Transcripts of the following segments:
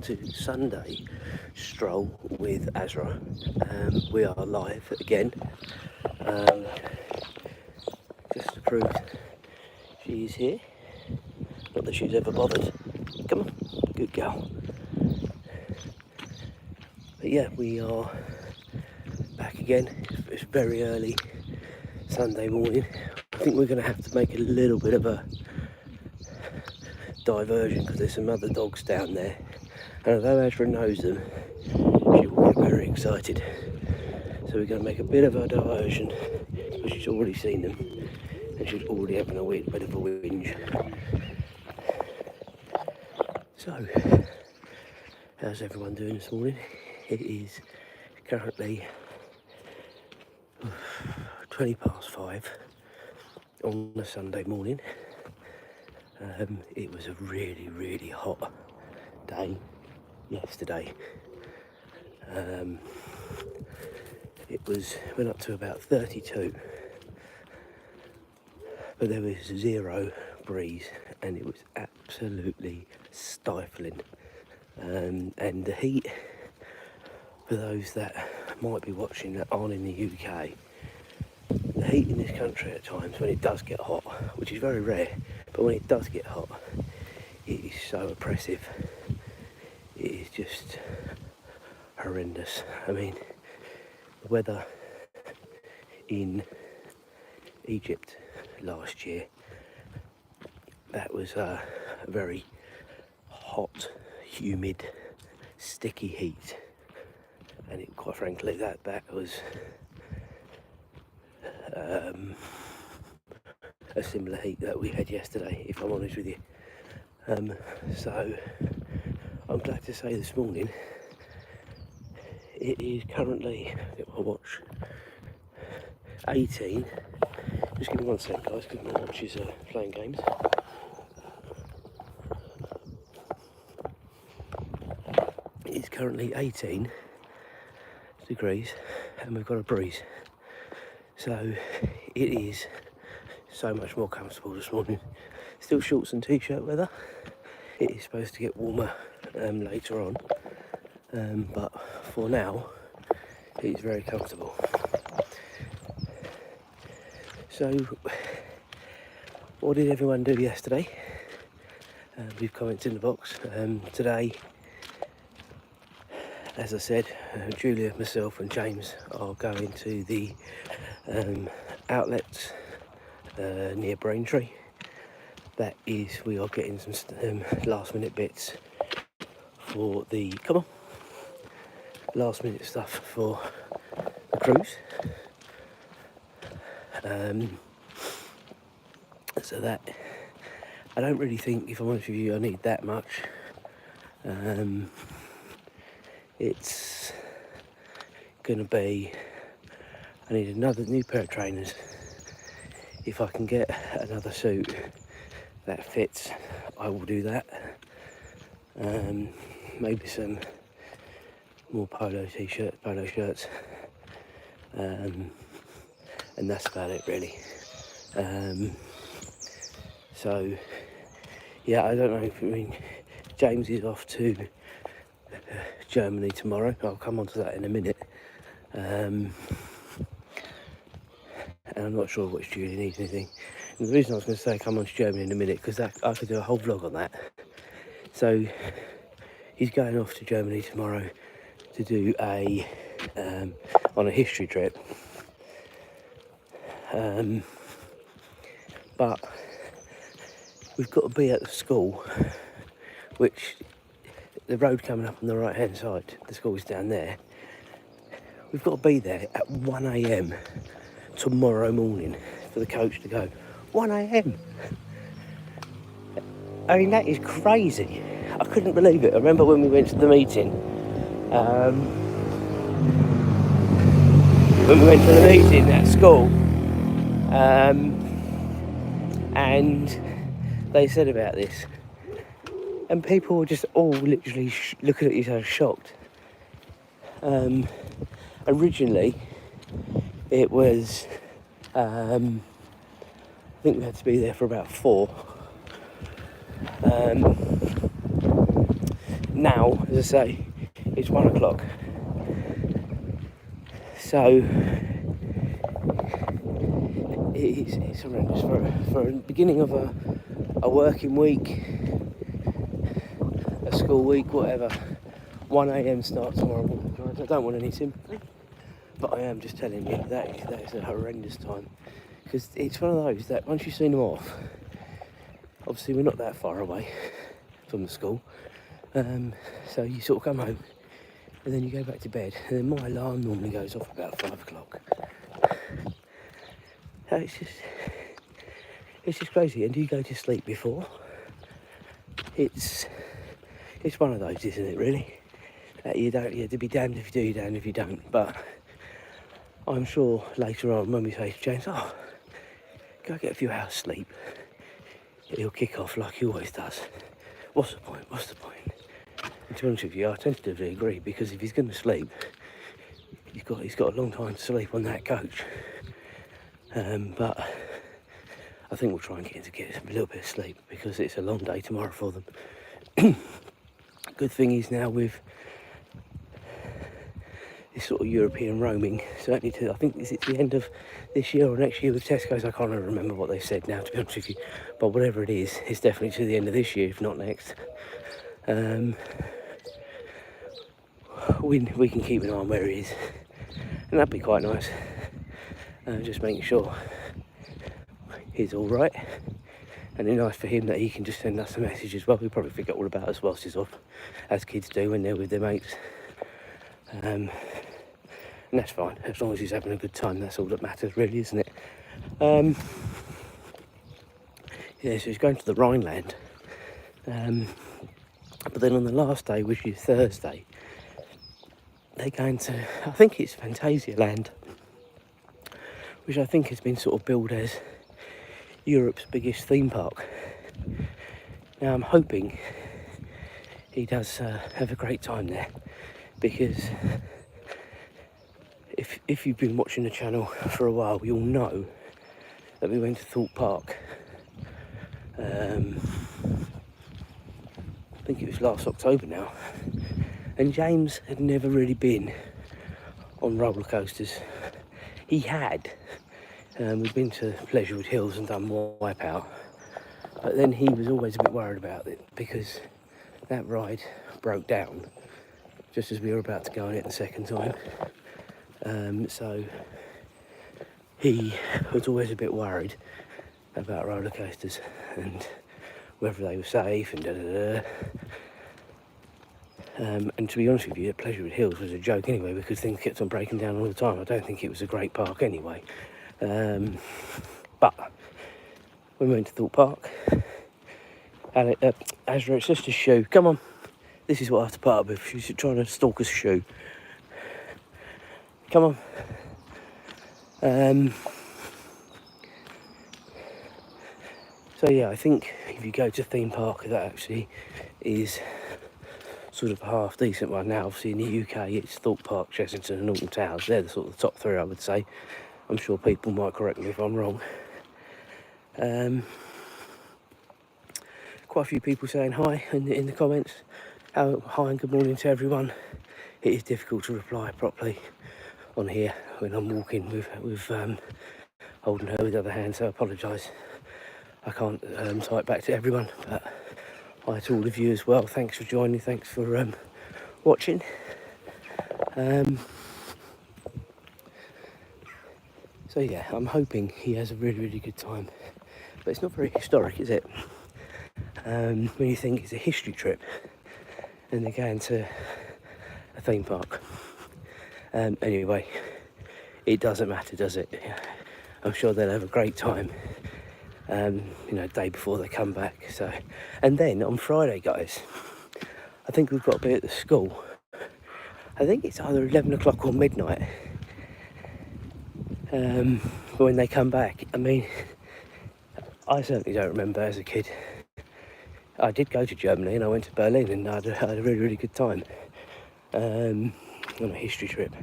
to Sunday stroll with Azra. We are live again, just to prove she's here. Not that she's ever bothered. Come on, good girl. But yeah, we are back again. It's very early Sunday morning. I think we're going to have to make a little bit of a diversion because there's some other dogs down there, and although Azra knows them, she will get very excited. So we're going to make a bit of a diversion because she's already seen them and she's already having a bit of a whinge. So, how's everyone doing this morning? It is currently 5:20 on a Sunday morning. It was a really hot day yesterday. Went up to about 32, but there was zero breeze and it was absolutely stifling. And the heat, for those that might be watching that aren't in the UK, the heat in this country at times when it does get hot, which is very rare, but when it does get hot, it is so oppressive. It is just horrendous. I mean, the weather in Egypt last year, that was a very hot, humid, sticky heat, and quite frankly that was a similar heat that we had yesterday, if I'm honest with you. So I'm glad to say this morning it is currently, get my watch, 18. Just give me one sec, guys, because my watch is playing games. It's currently 18 degrees and we've got a breeze. So it is so much more comfortable this morning. Still shorts and t-shirt weather. It is supposed to get warmer later on, but for now it is very comfortable. So what did everyone do yesterday? Leave comments in the box. Today, as I said, Julia, myself and James are going to the outlets near Braintree. That is, we are getting some last minute bits for the, last minute stuff for the cruise. So that, I don't really think, if I'm honest with you, I need that much. It's going to be, I need another new pair of trainers. If I can get another suit that fits, I will do that. Maybe some more polo shirts, and that's about it really. So yeah, I don't know, James is off to Germany tomorrow. I'll come on to that in a minute. And I'm not sure which Julie needs anything. And the reason I was going to say come on to Germany in a minute, because I could do a whole vlog on that. So he's going off to Germany tomorrow to do on a history trip. But we've got to be at the school, which the road coming up on the right hand side, the school is down there. We've got to be there at 1 AM tomorrow morning for the coach to go. 1 AM. I mean, that is crazy. I couldn't believe it. I remember when we went to the meeting, at school, and they said about this, and people were just all literally looking at each other shocked. Originally it was, I think we had to be there for about 4. now, as I say, it's 1 o'clock. So it's horrendous for the beginning of a working week, a school week, whatever. 1 a.m. start tomorrow morning, guys. I don't want any sympathy, but I am just telling you that is a horrendous time, because it's one of those that once you've seen them off, obviously we're not that far away from the school, so you sort of come home and then you go back to bed, and then my alarm normally goes off about 5 o'clock. So it's just crazy. And do you go to sleep before? It's one of those, isn't it, really? You have to be damned if you do, you're damned if you don't. But I'm sure later on when we say to James, oh, go get a few hours sleep, he'll kick off like he always does. What's the point? And to be honest with you, I tentatively agree, because if he's going to sleep, he's got a long time to sleep on that coach. But I think we'll try and get him to get a little bit of sleep, because it's a long day tomorrow for them. Good thing is now with this sort of European roaming, certainly to, I think, is it the end of this year or next year with Tesco's? I can't even remember what they said now, to be honest with you. But whatever it is, it's definitely to the end of this year, if not next. We can keep an eye on where he is, and that'd be quite nice. Just making sure he's all right, and it's nice for him that he can just send us a message as well. He'll probably forget all about us whilst he's off, as kids do when they're with their mates. And that's fine, as long as he's having a good time. That's all that matters, really, isn't it? Yeah, so he's going to the Rhineland, but then on the last day, which is Thursday, they're going to, I think it's Phantasialand, which I think has been sort of billed as Europe's biggest theme park. Now I'm hoping he does have a great time there, because if you've been watching the channel for a while, you'll know that we went to Thorpe Park. I think it was last October now, and James had never really been on roller coasters. He had. We'd been to Pleasurewood Hills and done Wipeout, but then he was always a bit worried about it, because that ride broke down just as we were about to go on it the second time. So he was always a bit worried about roller coasters and whether they were safe and and to be honest with you, Pleasurewood Hills was a joke anyway, because things kept on breaking down all the time. I don't think it was a great park anyway. But when we went to Thorpe Park, Azra, it's just a shoe. Come on. This is what I have to put up with. She's trying to stalk us shoe. Come on. So yeah, I think if you go to theme park, that actually is sort of a half decent one. Now obviously in the UK it's Thorpe Park, Chessington and Alton Towers. They're the sort of the top three, I would say. I'm sure people might correct me if I'm wrong. Quite a few people saying hi in the comments. Hi and good morning to everyone. It is difficult to reply properly on here when I'm walking with holding her with the other hand, so I apologise. I can't type back to everyone, but hi to all of you as well. Thanks for joining, thanks for watching. So yeah, I'm hoping he has a really, really good time. But it's not very historic, is it? When you think it's a history trip and they're going to a theme park. Anyway, it doesn't matter, does it? I'm sure they'll have a great time, day before they come back. So, and then on Friday, guys, I think we've got to be at the school. I think it's either 11 o'clock or midnight. When they come back. I mean, I certainly don't remember as a kid. I did go to Germany and I went to Berlin and I had a really, really good time on a history trip.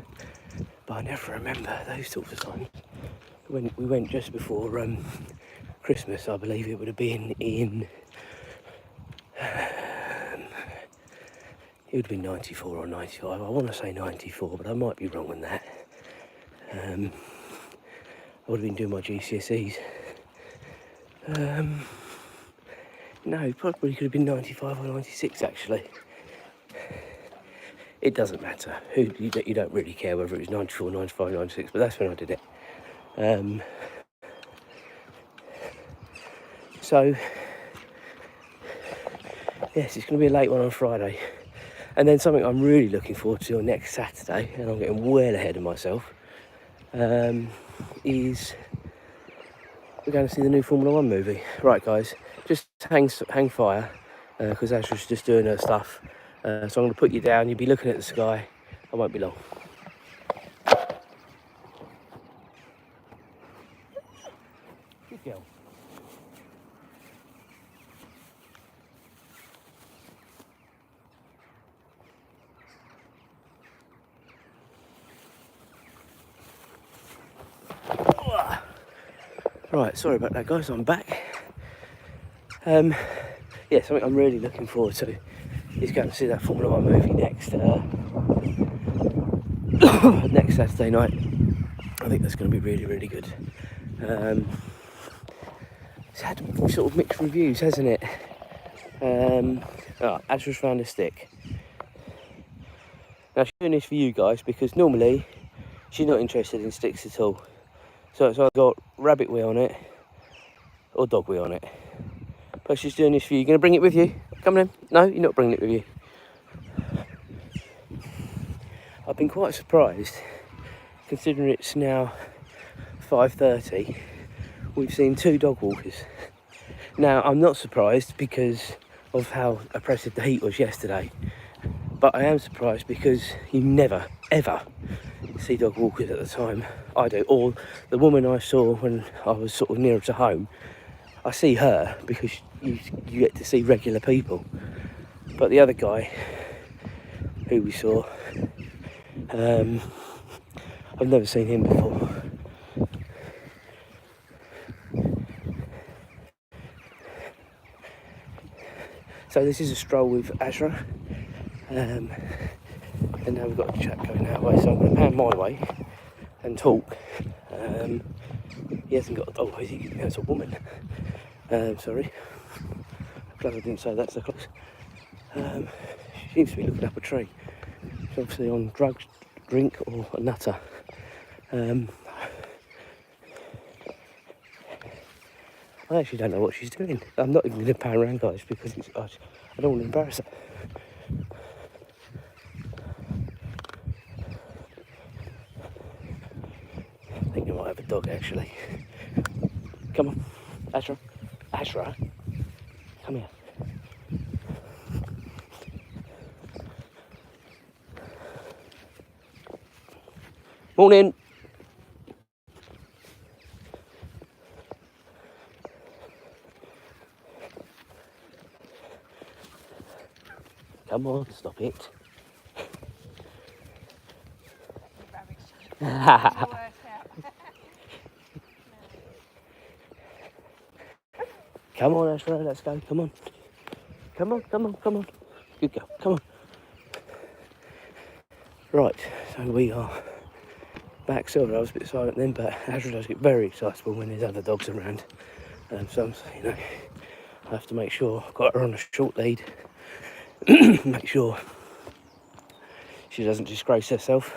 But I never remember those sorts of times. When we went just before Christmas, I believe it would have been in It would have been 94 or 95. I want to say 94, but I might be wrong on that. I would have been doing my GCSEs. No, probably could have been 95 or 96 actually. It doesn't matter. You don't really care whether it was 94, 95, 96, but that's when I did it. So, yes, it's going to be a late one on Friday. And then something I'm really looking forward to on next Saturday, and I'm getting well ahead of myself, is we're going to see the new Formula 1 movie. Right, guys, just hang fire, because Azra's just doing her stuff. So I'm going to put you down, you'll be looking at the sky. I won't be long. Good girl. Right, sorry about that, guys, I'm back. Yeah, something I'm really looking forward to is going to see that Formula 1 movie next Saturday night. I think that's going to be really, really good. It's had sort of mixed reviews, hasn't it? Azra's found a stick. Now, she's doing this for you guys because normally she's not interested in sticks at all. So I've got rabbit wheel on it or dog wheel on it. But she's doing this for you. You going to bring it with you? Come on in. No, you're not bringing it with you. I've been quite surprised, considering it's now 5:30. We've seen 2 dog walkers. Now, I'm not surprised because of how oppressive the heat was yesterday. But I am surprised because you never, ever see dog walkers at the time I do. Or the woman I saw when I was sort of nearer to home, I see her because you get to see regular people. But the other guy who we saw, I've never seen him before. So this is a stroll with Azra. And now we've got a chat going that way, so I'm going to pan my way and talk. He hasn't got a dog, it's a woman. Sorry. Glad I didn't say that so close. She seems to be looking up a tree. She's obviously on drugs, drink, or a nutter. I actually don't know what she's doing. I'm not even going to pan around, guys, because I don't want to embarrass her. I think you might have a dog, actually. Come on, Azra. Azra, come here. Morning. Come on, stop it. Come on, Azra, let's go. Come on. Come on, come on, come on. Good girl, come on. Right, so we are back. Sorry, I was a bit silent then, but Azra does get very excitable when there's other dogs around. So, you know, I have to make sure I've got her on a short lead. Make sure she doesn't disgrace herself.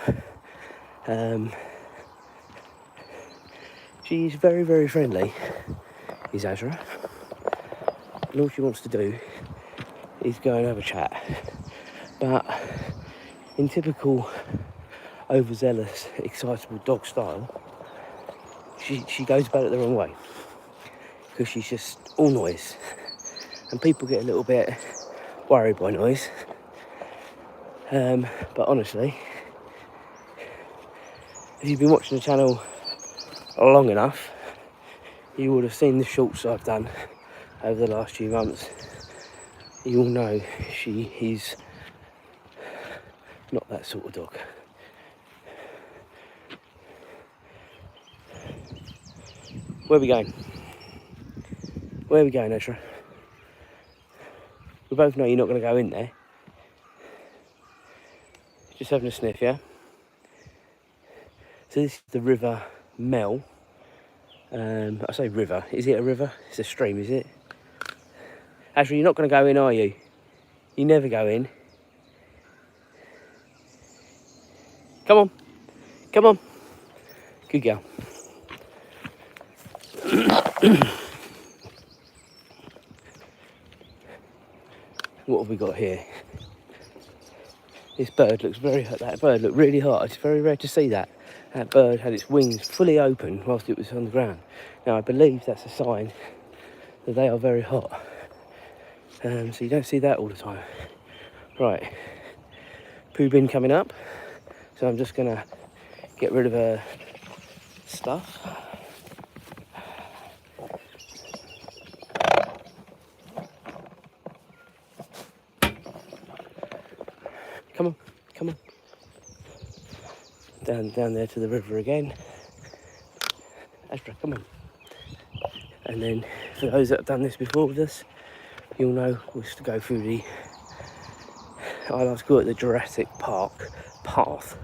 She's very, very friendly, is Azra. And all she wants to do is go and have a chat. But in typical overzealous, excitable dog style, she goes about it the wrong way. Because she's just all noise. And people get a little bit worried by noise. But honestly, if you've been watching the channel long enough, you would have seen the shorts I've done over the last few months. You all know she is not that sort of dog. Where are we going? Where are we going, Azra? We both know you're not going to go in there. Just having a sniff, yeah? So this is the River Mel. I say river. Is it a river? It's a stream, is it? Azra, you're not going to go in, are you? You never go in. Come on. Come on. Good girl. What have we got here? This bird looks that bird looked really hot. It's very rare to see that. That bird had its wings fully open whilst it was on the ground. Now I believe that's a sign that they are very hot. So you don't see that all the time. Right, poo bin coming up. So I'm just gonna get rid of her stuff. Come on, come on. Down there to the river again. Azra, come on. And then for those that have done this before with us, you'll know we used to go through the, I like to call it the Jurassic Park path,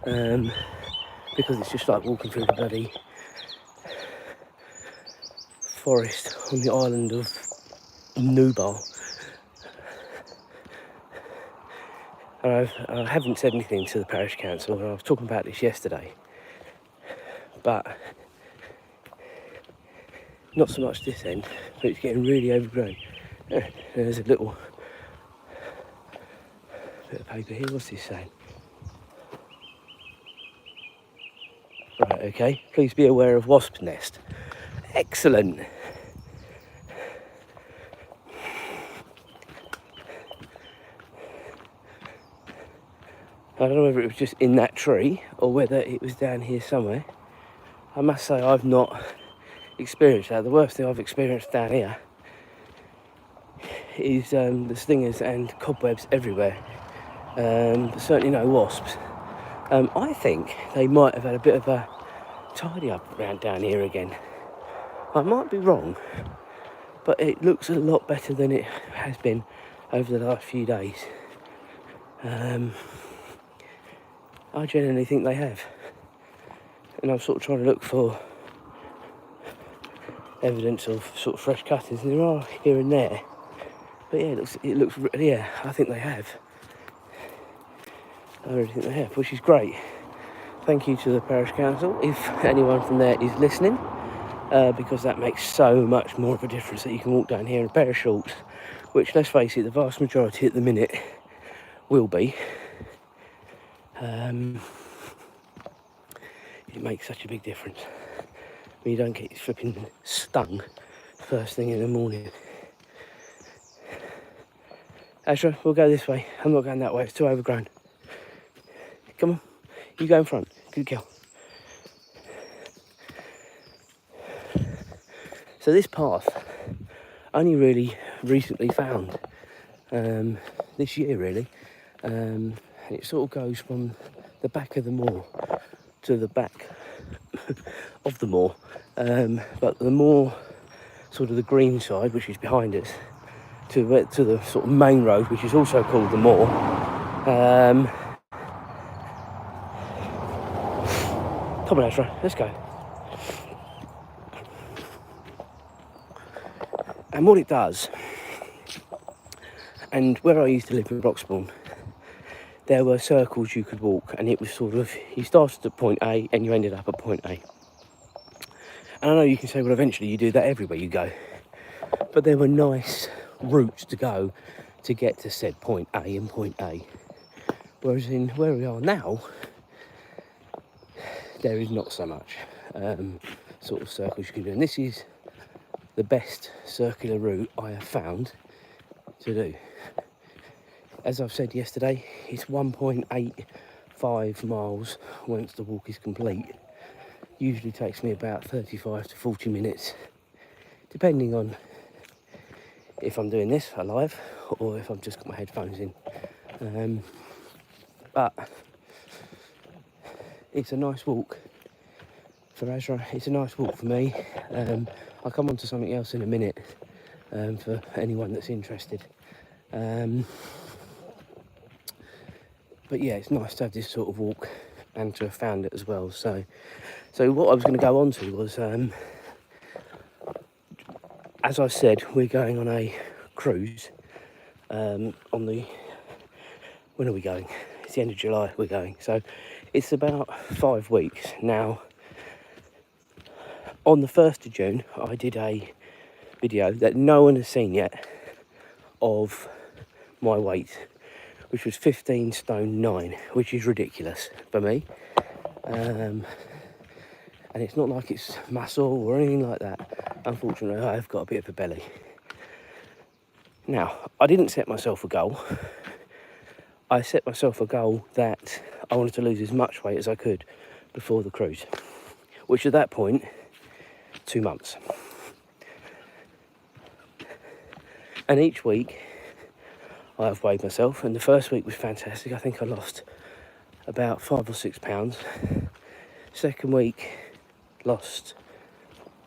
because it's just like walking through the bloody forest on the island of Nubar. And I haven't said anything to the parish council, and I was talking about this yesterday, but not so much this end, but it's getting really overgrown. There's a little bit of paper here. What's this saying? Right, okay. Please be aware of wasp nest. Excellent. I don't know whether it was just in that tree or whether it was down here somewhere. I must say I've not experienced that. The worst thing I've experienced down here is the stingers and cobwebs everywhere. But certainly no wasps. I think they might have had a bit of a tidy up around down here again. I might be wrong, but it looks a lot better than it has been over the last few days. I genuinely think they have. And I'm sort of trying to look for evidence of sort of fresh cuttings, and there are here and there. But yeah, yeah, I think they have. I really think they have, which is great. Thank you to the parish council, if anyone from there is listening, because that makes so much more of a difference that you can walk down here in a pair of shorts, which, let's face it, the vast majority at the minute will be. It makes such a big difference when you don't get flipping stung first thing in the morning. Azra, we'll go this way. I'm not going that way, it's too overgrown. Come on, you go in front. Good girl. So this path, only really recently found, this year really. It sort of goes from the back of the moor to the back of the moor, but the moor, sort of the green side, which is behind us, to the sort of main road, which is also called the moor. Come on, Azra, let's go. And what it does, and where I used to live in Broxbourne, there were circles you could walk, and it was sort of, you started at point A and you ended up at point A. And I know you can say, well, eventually you do that everywhere you go. But there were nice routes to go to get to said point A and point A. Whereas in where we are now, there is not so much sort of circles you can do. And this is the best circular route I have found to do. As I've said yesterday, it's 1.85 miles once the walk is complete. Usually takes me about 35 to 40 minutes, depending on if I'm doing this alive or if I've just got my headphones in. But it's a nice walk for Azra, it's a nice walk for me. I'll come on to something else in a minute for anyone that's interested. But yeah, it's nice to have this sort of walk and to have found it as well. So what I was going to go on to was, as I said, we're going on a cruise on the, when are we going? It's the end of July we're going. So it's about 5 weeks. Now, on the 1st of June, I did a video that no one has seen yet of my weight, which was 15 stone 9, which is ridiculous for me. And it's not like it's muscle or anything like that. Unfortunately, I've got a bit of a belly. Now, I didn't set myself a goal. I set myself a goal that I wanted to lose as much weight as I could before the cruise, which at that point, 2 months. And each week, I've weighed myself, and the first week was fantastic. I think I lost about 5 or 6 pounds. Second week, lost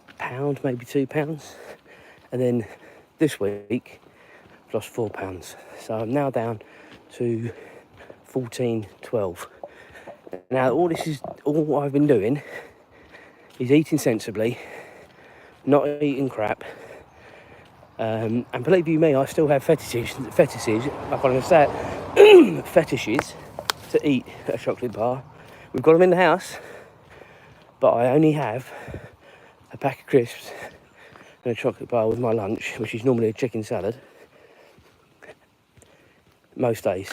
a pound, maybe 2 pounds. And then this week, lost 4 pounds. So I'm now down to 14.12. Now, all I've been doing is eating sensibly, not eating crap. And believe you me, I still have fetishes, I can't understand, fetishes to eat a chocolate bar. We've got them in the house, but I only have a pack of crisps and a chocolate bar with my lunch, which is normally a chicken salad, most days.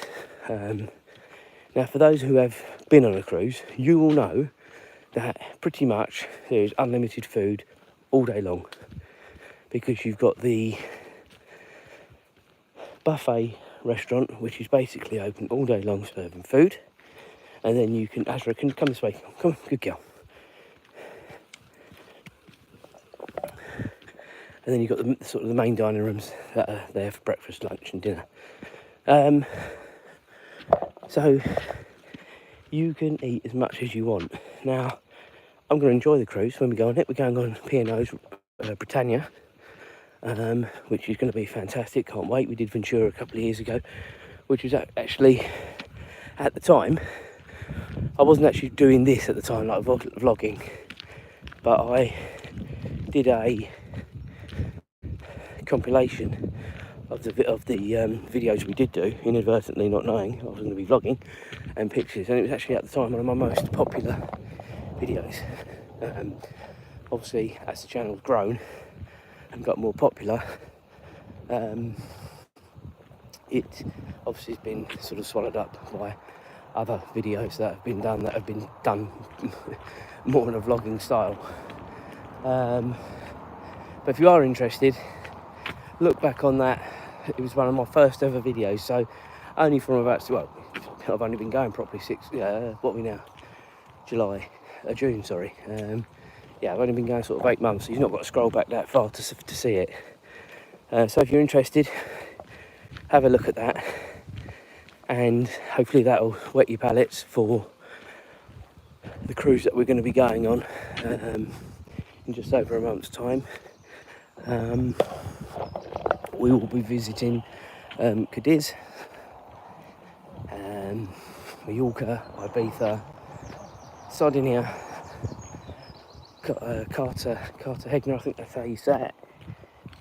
Now, for those who have been on a cruise, you will know that pretty much there is unlimited food all day long, because you've got the buffet restaurant, which is basically open all day long serving food, and then you can, Azra, can come this way, come, good girl. And then you've got the sort of the main dining rooms that are there for breakfast, lunch and dinner. So you can eat as much as you want. Now, I'm going to enjoy the cruise when we go on it. We're going on P&O's Britannia, which is going to be fantastic. Can't wait. We did Ventura a couple of years ago, which was actually, at the time, I wasn't actually doing this at the time, like vlogging, but I did a compilation of the videos we did do, inadvertently, not knowing I was going to be vlogging, and pictures, and it was actually at the time one of my most popular videos. Obviously, as the channel's grown and got more popular, it obviously has been sort of swallowed up by other videos that have been done more in a vlogging style. But if you are interested, look back on that. It was one of my first ever videos, so only from about, well, I've only been going properly what are we now? June, sorry. Yeah, I've only been going sort of 8 months, so you've not got to scroll back that far to see it. So if you're interested, have a look at that, and hopefully that'll whet your palates for the cruise that we're going to be going on in just over a month's time. We will be visiting Cadiz, Mallorca, Ibiza, Sardinia, Cartagena, I think that's how you say it,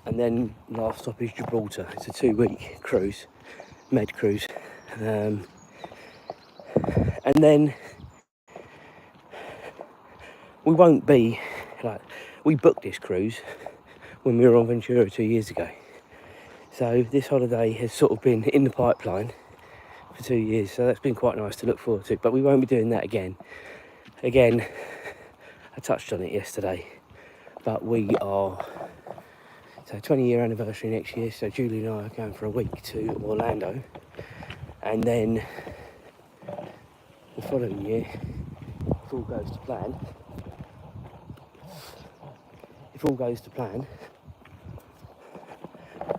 and then last stop is Gibraltar. It's a 2-week cruise, med cruise, and then we won't be like, we booked this cruise when we were on Ventura 2 years ago, so this holiday has sort of been in the pipeline for 2 years, so that's been quite nice to look forward to. But we won't be doing that again. I touched on it yesterday, but we are, so 20-year anniversary next year, so Julie and I are going for a week to Orlando, and then the following year, if all goes to plan,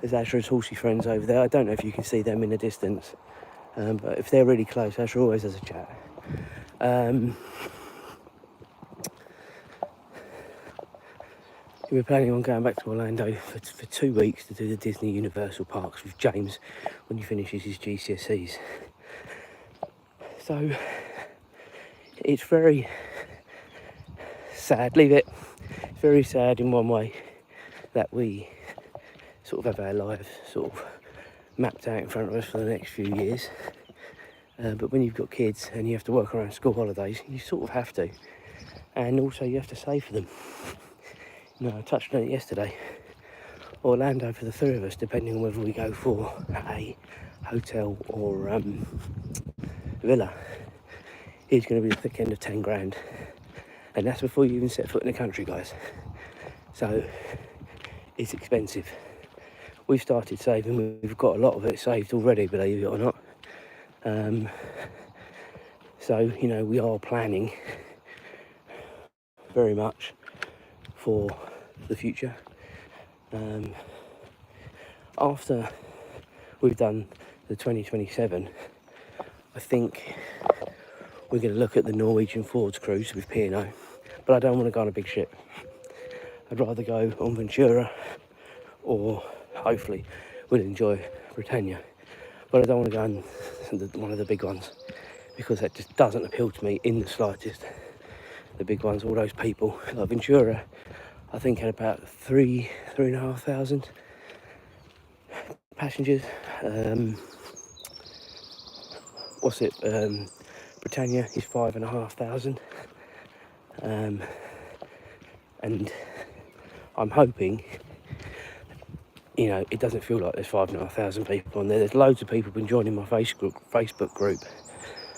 there's Azra's horsey friends over there. I don't know if you can see them in the distance, but if they're really close, Azra always has a chat. We're planning on going back to Orlando for 2 weeks to do the Disney Universal parks with James when he finishes his GCSEs. So it's very sad, it's very sad in one way that we sort of have our lives sort of mapped out in front of us for the next few years. But when you've got kids and you have to work around school holidays, you sort of have to. And also you have to save for them. You know, I touched on it yesterday. Orlando for the three of us, depending on whether we go for a hotel or villa, is going to be the thick end of 10 grand. And that's before you even set foot in the country, guys. So it's expensive. We've started saving, we've got a lot of it saved already, believe it or not. So, you know, we are planning very much for the future. After we've done the 2027, I think we're going to look at the Norwegian Fords cruise with P&O, but I don't want to go on a big ship. I'd rather go on Ventura, or hopefully we'll enjoy Britannia, but I don't want to go on one of the big ones, because that just doesn't appeal to me in the slightest. The big ones, all those people, like Ventura, I think had about 3,500 passengers. Britannia is 5,500. And I'm hoping, you know, it doesn't feel like there's 5,500 people on there. There's loads of people been joining my Facebook group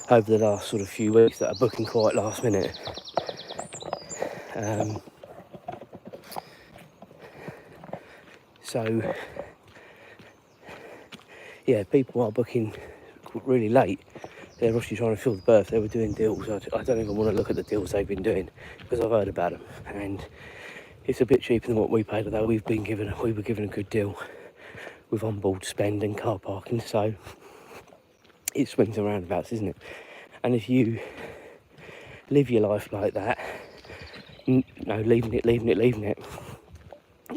over the last sort of few weeks that are booking quite last minute. So yeah, people are booking really late. They're obviously trying to fill the berth. They were doing deals. I don't even want to look at the deals they've been doing, because I've heard about them, and it's a bit cheaper than what we paid, although we were given a good deal with onboard spend and car parking. So it swings and roundabouts, isn't it? And if you live your life like that, leaving it,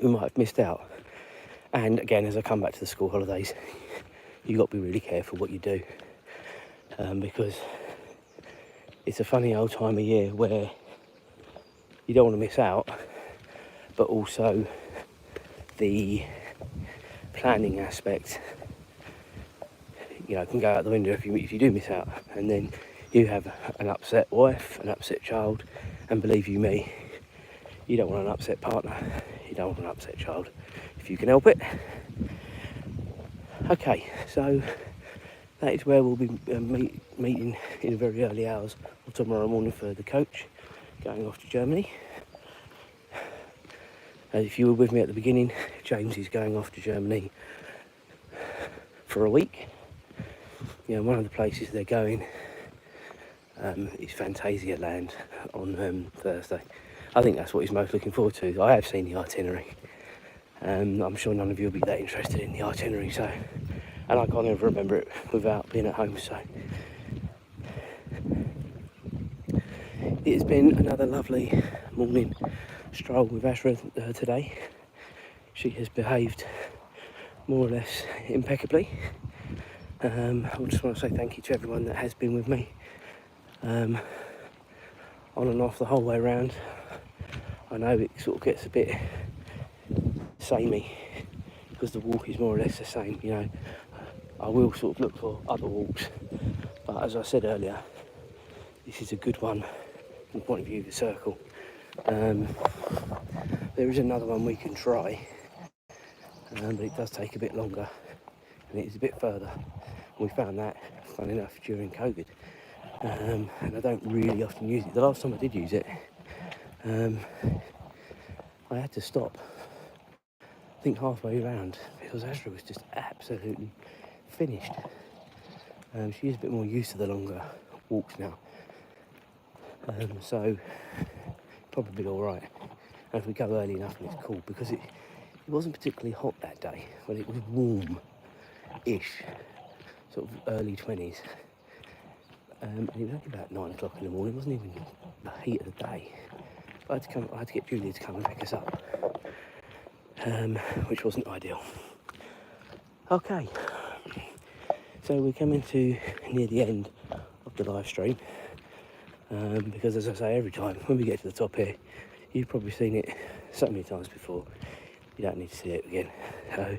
we might have missed out. And again, as I come back to the school holidays, you've got to be really careful what you do, because it's a funny old time of year where you don't want to miss out, but also the planning aspect, you know, can go out the window if you do miss out, and then you have an upset wife, an upset child, and believe you me, you don't want an upset partner, you don't want an upset child if you can help it. Okay, so that is where we'll be meeting in the very early hours of tomorrow morning for the coach going off to Germany. As if you were with me at the beginning, James is going off to Germany for a week. You know, one of the places they're going is Fantasia Land on Thursday. I think that's what he's most looking forward to. I have seen the itinerary. I'm sure none of you will be that interested in the itinerary, so, and I can't ever remember it without being at home, so. It's been another lovely morning stroll with Azra today. She has behaved more or less impeccably. I just want to say thank you to everyone that has been with me on and off the whole way around. I know it sort of gets a bit samey because the walk is more or less the same, you know. I will sort of look for other walks, but as I said earlier, this is a good one from the point of view of the circle. There is another one we can try, but it does take a bit longer and it is a bit further. We found that, fun enough, during COVID, and I don't really often use it. The last time I did use it, I had to stop, I think halfway around, because Azra was just absolutely finished. She is a bit more used to the longer walks now, so probably all right. And if we go early enough and it's cool, because it wasn't particularly hot that day, but it was warm-ish, sort of early 20s. And it was only about 9 o'clock in the morning. It wasn't even the heat of the day. I had to get Julia to come and pick us up, which wasn't ideal. Okay, so we're coming to near the end of of the live stream, because as I say every time when we get to the top here, you've probably seen it so many times before, you don't need to see it again. So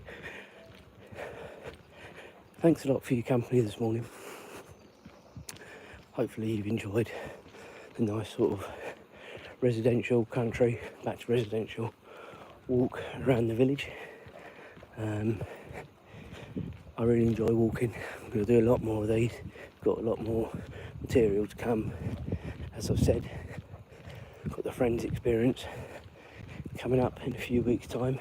thanks a lot for your company this morning. Hopefully you've enjoyed the nice sort of residential country, back to residential walk around the village. I really enjoy walking. We'll do a lot more of these. Got a lot more material to come. As I've said, got the Friends experience coming up in a few weeks' time,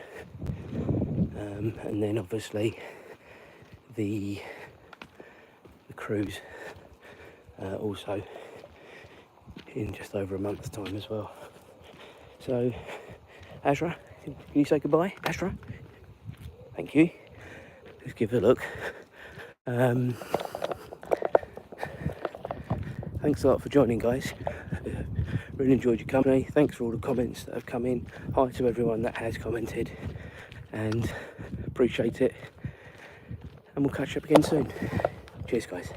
and then obviously the cruise also in just over a month's time as well. So Azra, can you say goodbye? Azra, thank you. Let's give it a look. Thanks a lot for joining, guys. Really enjoyed your company. Thanks for all the comments that have come in. Hi to everyone that has commented, and appreciate it. And we'll catch up again soon. Cheers, guys.